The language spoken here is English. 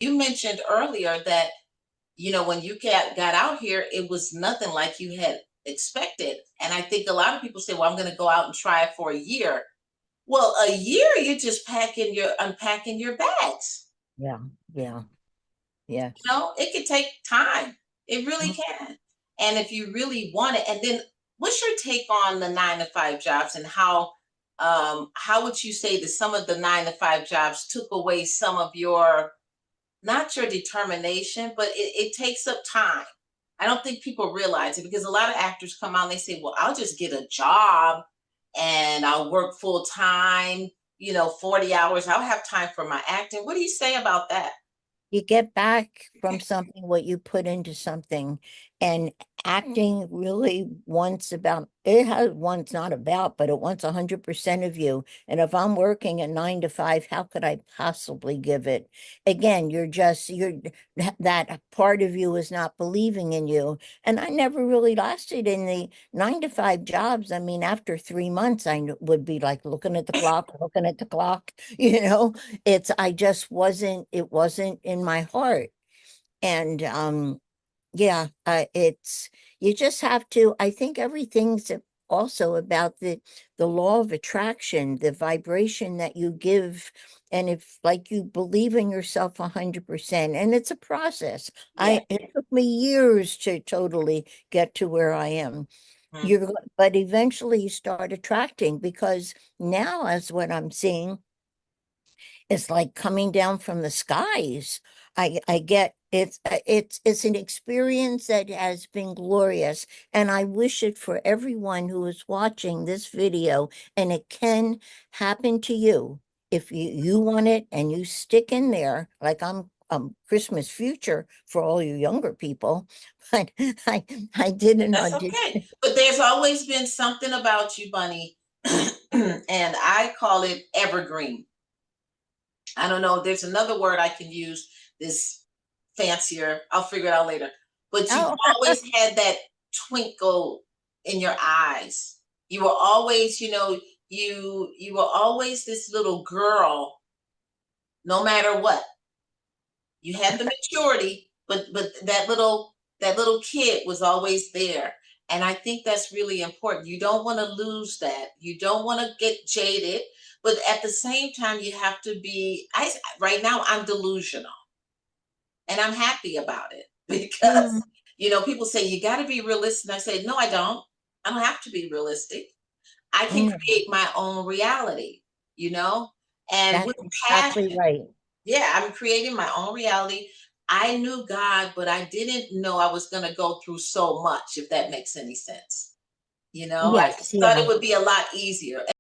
You mentioned earlier that, when you got out here, it was nothing like you had expected. And I think a lot of people say, well, I'm going to go out and try it for a year. Well, a year, you're just unpacking your bags. Yeah, yeah, You yes. know, it could take time. It really Mm. can. And if you really want it, and then what's your take on the 9 to 5 jobs, and how would you say that some of the 9 to 5 jobs took away some of your, not your determination, but it takes up time. I don't think people realize it, because a lot of actors come out and they say, well, I'll just get a job and I'll work full time, 40 hours. I'll have time for my acting. What do you say about that? You get back from something what you put into something, and acting really wants about it has wants not about, but it wants 100% of you. And if I'm working a 9 to 5, how could I possibly give it? Again, you're that part of you is not believing in you. And I never really lasted in the 9 to 5 jobs. I mean, after 3 months, would be like looking at the clock, looking at the clock, you know. I just wasn't, it wasn't in my heart. And yeah, you just have to, I think everything's also about the law of attraction, the vibration that you give. And if like you believe in yourself 100%, and it's a process. Yeah. It took me years to totally get to where I am. Mhm. But eventually you start attracting, because now, as what I'm seeing, it's like coming down from the skies. I get it's an experience that has been glorious, and I wish it for everyone who is watching this video. And it can happen to you if you want it and you stick in there. Like I'm Christmas future for all you younger people, but I did an That's audition. okay. But there's always been something about you, Bunny, and I call it evergreen. I don't know. There's another word I can use, this fancier. I'll figure it out later. But you've Oh, always had that twinkle in your eyes. You were always, you were always this little girl, no matter what. You had the maturity, but that little kid was always there. And I think that's really important. You don't want to lose that. You don't want to get jaded, but at the same time, you have to be. I Right now I'm delusional, and I'm happy about it because mm, people say you got to be realistic. And I say no, I don't. I don't have to be realistic. I can no, create my own reality. You know, and that's with exactly passion. right. Yeah, I'm creating my own reality. I knew God, but I didn't know I was going to go through so much, if that makes any sense. I Yes, just thought yeah. it would be a lot easier.